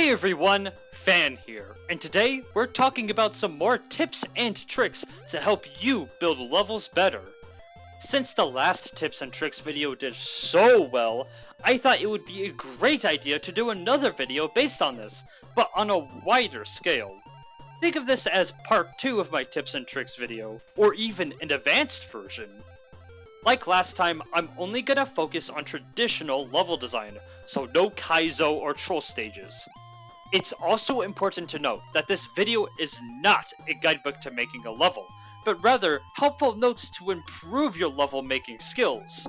Hey everyone, Fan here, and today we're talking about some more tips and tricks to help you build levels better. Since the last tips and tricks video did so well, I thought it would be a great idea to do another video based on this, but on a wider scale. Think of this as part 2 of my tips and tricks video, or even an advanced version. Like last time, I'm only gonna focus on traditional level design, so no Kaizo or troll stages. It's also important to note that this video is not a guidebook to making a level, but rather helpful notes to improve your level making skills.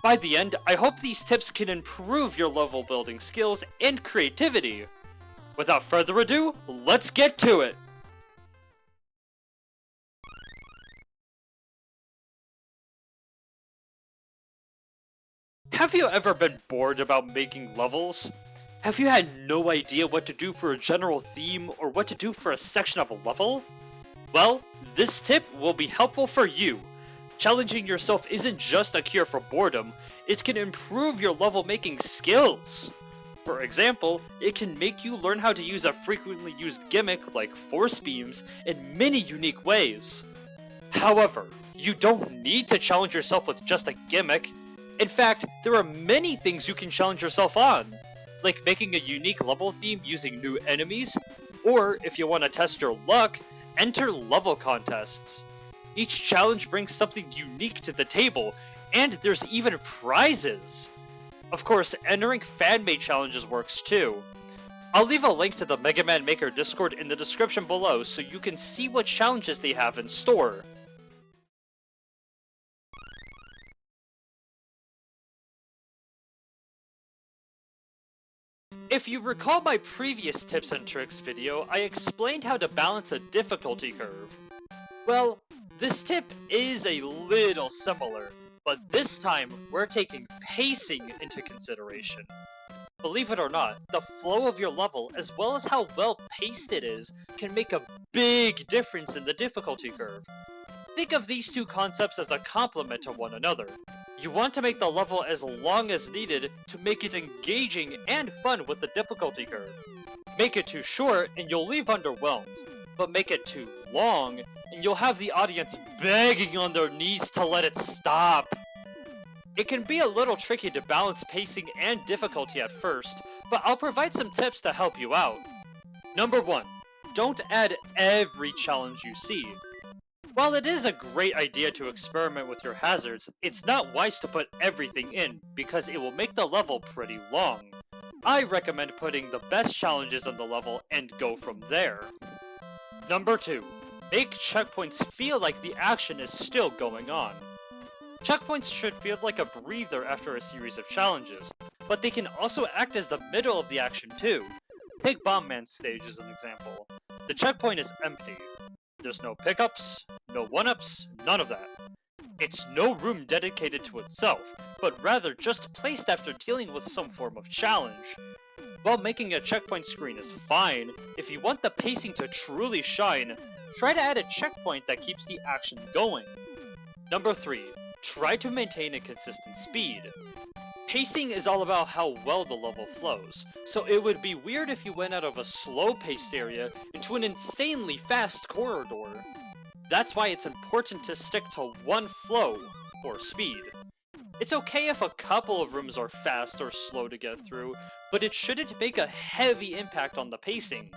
By the end, I hope these tips can improve your level building skills and creativity. Without further ado, let's get to it! Have you ever been bored about making levels? Have you had no idea what to do for a general theme or what to do for a section of a level? Well, this tip will be helpful for you. Challenging yourself isn't just a cure for boredom, it can improve your level making skills. For example, it can make you learn how to use a frequently used gimmick like force beams in many unique ways. However, you don't need to challenge yourself with just a gimmick. In fact, there are many things you can challenge yourself on, like making a unique level theme using new enemies, or if you want to test your luck, enter level contests. Each challenge brings something unique to the table, and there's even prizes. Of course, entering fan-made challenges works too. I'll leave a link to the Mega Man Maker Discord in the description below so you can see what challenges they have in store. If you recall my previous tips and tricks video, I explained how to balance a difficulty curve. Well, this tip is a little similar, but this time we're taking pacing into consideration. Believe it or not, the flow of your level as well as how well paced it is can make a big difference in the difficulty curve. Think of these two concepts as a complement to one another. You want to make the level as long as needed to make it engaging and fun with the difficulty curve. Make it too short and you'll leave underwhelmed, but make it too long and you'll have the audience begging on their knees to let it stop. It can be a little tricky to balance pacing and difficulty at first, but I'll provide some tips to help you out. Number 1. Don't add every challenge you see. While it is a great idea to experiment with your hazards, it's not wise to put everything in, because it will make the level pretty long. I recommend putting the best challenges on the level and go from there. Number 2. Make checkpoints feel like the action is still going on. Checkpoints should feel like a breather after a series of challenges, but they can also act as the middle of the action too. Take Bomb Man's stage as an example. The checkpoint is empty. There's no pickups, no one-ups, none of that. It's no room dedicated to itself, but rather just placed after dealing with some form of challenge. While making a checkpoint screen is fine, if you want the pacing to truly shine, try to add a checkpoint that keeps the action going. Number 3. Try to maintain a consistent speed. Pacing is all about how well the level flows, so it would be weird if you went out of a slow-paced area into an insanely fast corridor. That's why it's important to stick to one flow, or speed. It's okay if a couple of rooms are fast or slow to get through, but it shouldn't make a heavy impact on the pacing.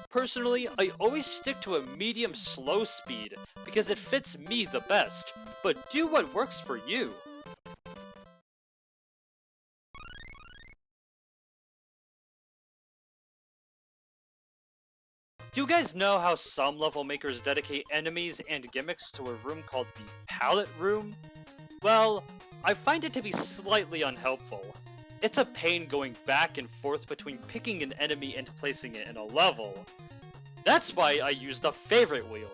Personally, I always stick to a medium-slow speed, because it fits me the best, but do what works for you. Do you guys know how some level makers dedicate enemies and gimmicks to a room called the Palette Room? Well, I find it to be slightly unhelpful. It's a pain going back and forth between picking an enemy and placing it in a level. That's why I use the favorite wheel.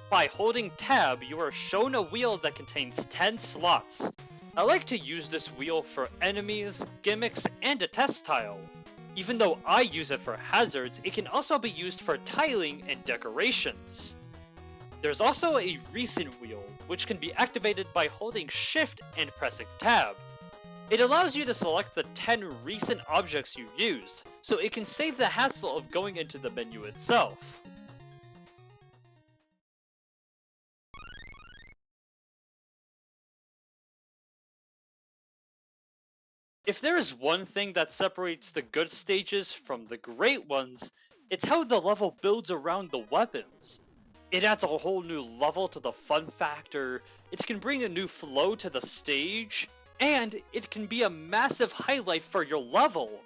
By holding tab, you are shown a wheel that contains 10 slots. I like to use this wheel for enemies, gimmicks, and a test tile. Even though I use it for hazards, it can also be used for tiling and decorations. There's also a recent wheel, which can be activated by holding shift and pressing tab. It allows you to select the 10 recent objects you used, so it can save the hassle of going into the menu itself. If there is one thing that separates the good stages from the great ones, it's how the level builds around the weapons. It adds a whole new level to the fun factor, it can bring a new flow to the stage, and it can be a massive highlight for your level.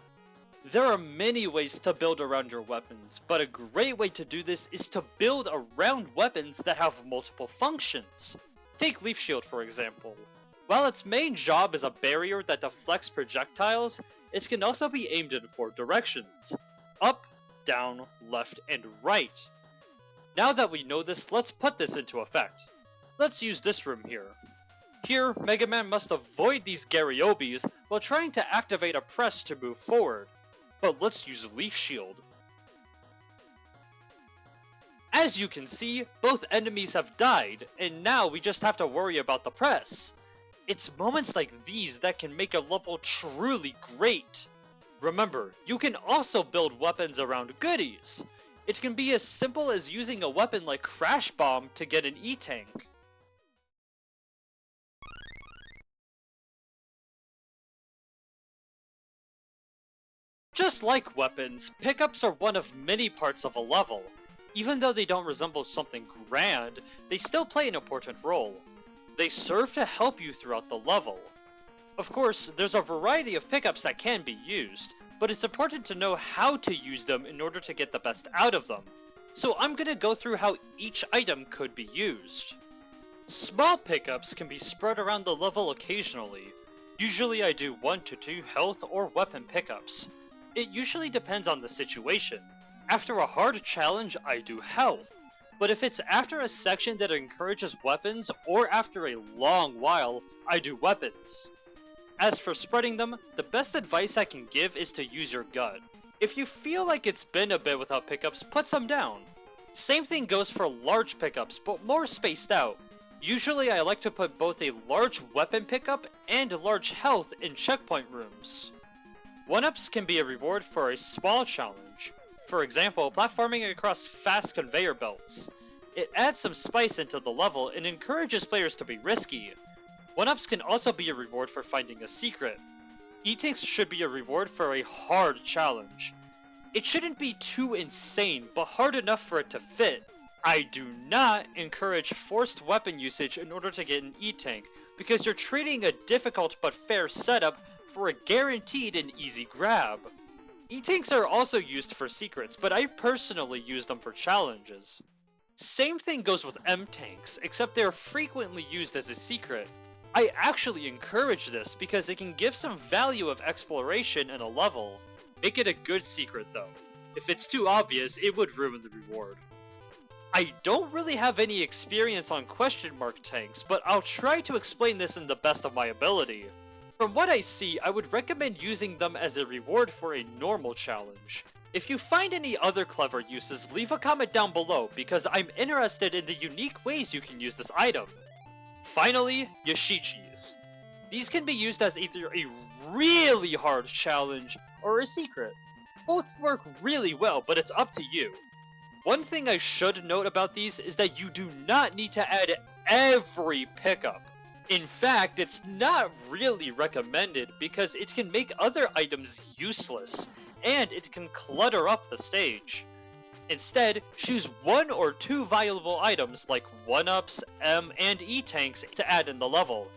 There are many ways to build around your weapons, but a great way to do this is to build around weapons that have multiple functions. Take Leaf Shield for example. While its main job is a barrier that deflects projectiles, it can also be aimed in 4 directions: up, down, left, and right. Now that we know this, let's put this into effect. Let's use this room here. Here, Mega Man must avoid these Garyobies while trying to activate a press to move forward. But let's use Leaf Shield. As you can see, both enemies have died, and now we just have to worry about the press. It's moments like these that can make a level truly great. Remember, you can also build weapons around goodies. It can be as simple as using a weapon like Crash Bomb to get an E-Tank. Just like weapons, pickups are one of many parts of a level. Even though they don't resemble something grand, they still play an important role. They serve to help you throughout the level. Of course, there's a variety of pickups that can be used, but it's important to know how to use them in order to get the best out of them. So I'm gonna go through how each item could be used. Small pickups can be spread around the level occasionally. Usually I do 1 to 2 health or weapon pickups. It usually depends on the situation. After a hard challenge, I do health. But if it's after a section that encourages weapons, or after a long while, I do weapons. As for spreading them, the best advice I can give is to use your gut. If you feel like it's been a bit without pickups, put some down. Same thing goes for large pickups, but more spaced out. Usually I like to put both a large weapon pickup and large health in checkpoint rooms. 1-ups can be a reward for a small challenge. For example, platforming across fast conveyor belts. It adds some spice into the level and encourages players to be risky. 1-ups can also be a reward for finding a secret. E-Tanks should be a reward for a hard challenge. It shouldn't be too insane, but hard enough for it to fit. I do not encourage forced weapon usage in order to get an E-Tank, because you're trading a difficult but fair setup for a guaranteed and easy grab. E-Tanks are also used for secrets, but I personally use them for challenges. Same thing goes with M-Tanks, except they are frequently used as a secret. I actually encourage this because it can give some value of exploration in a level. Make it a good secret though. If it's too obvious, it would ruin the reward. I don't really have any experience on question mark tanks, but I'll try to explain this in the best of my ability. From what I see, I would recommend using them as a reward for a normal challenge. If you find any other clever uses, leave a comment down below because I'm interested in the unique ways you can use this item. Finally, Yashichis. These can be used as either a really hard challenge or a secret. Both work really well, but it's up to you. One thing I should note about these is that you do not need to add every pickup. In fact, it's not really recommended because it can make other items useless, and it can clutter up the stage. Instead, choose 1 or 2 valuable items like 1-ups, M, and E-Tanks to add in the level.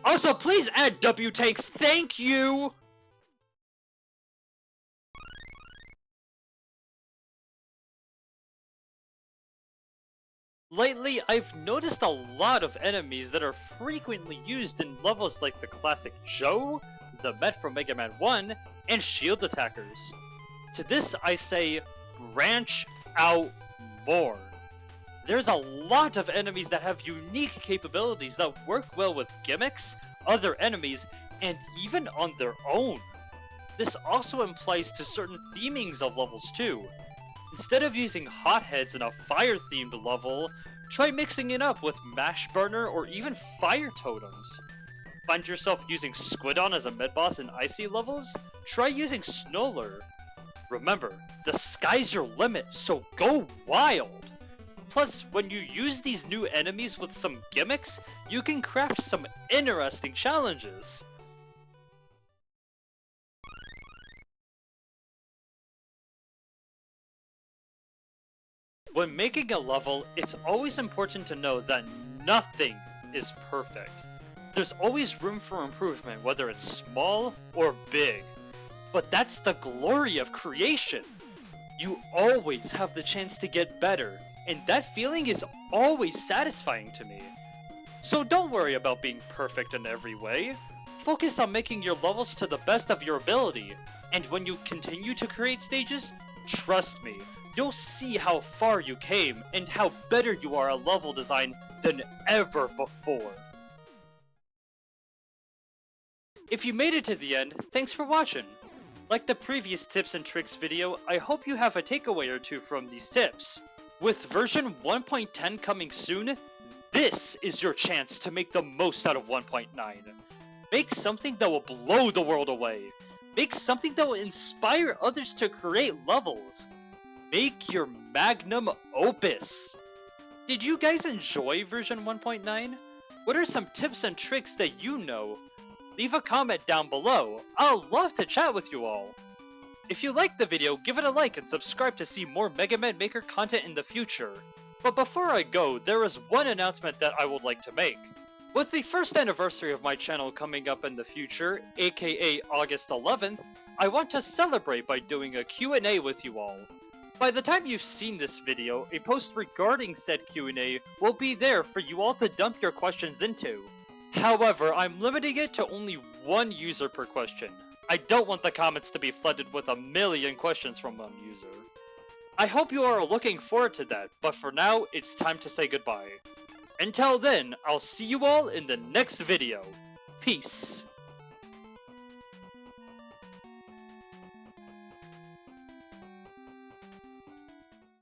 Also, please add W-Tanks, thank you! Lately, I've noticed a lot of enemies that are frequently used in levels like the classic Joe, the Met from Mega Man 1, and shield attackers. To this I say, branch out more. There's a lot of enemies that have unique capabilities that work well with gimmicks, other enemies, and even on their own. This also applies to certain themings of levels too. Instead of using hotheads in a fire-themed level, try mixing it up with mash burner or even fire totems. Find yourself using Squidon as a mid-boss in Icy levels? Try using Snowler. Remember, the sky's your limit, so go wild! Plus, when you use these new enemies with some gimmicks, you can craft some interesting challenges. When making a level, it's always important to know that nothing is perfect. There's always room for improvement, whether it's small or big. But that's the glory of creation! You always have the chance to get better, and that feeling is always satisfying to me. So don't worry about being perfect in every way. Focus on making your levels to the best of your ability, and when you continue to create stages, trust me, you'll see how far you came and how better you are at level design than ever before. If you made it to the end, thanks for watching. Like the previous tips and tricks video, I hope you have a takeaway or two from these tips. With version 1.10 coming soon, this is your chance to make the most out of 1.9. Make something that will blow the world away. Make something that will inspire others to create levels. Make your magnum opus. Did you guys enjoy version 1.9? What are some tips and tricks that you know? Leave a comment down below. I'll love to chat with you all. If you liked the video, give it a like and subscribe to see more Mega Man Maker content in the future. But before I go, there is one announcement that I would like to make. With the first anniversary of my channel coming up in the future, aka August 11th, I want to celebrate by doing a Q&A with you all. By the time you've seen this video, a post regarding said Q&A will be there for you all to dump your questions into. However, I'm limiting it to only one user per question. I don't want the comments to be flooded with a million questions from one user. I hope you are looking forward to that, but for now, it's time to say goodbye. Until then, I'll see you all in the next video. Peace.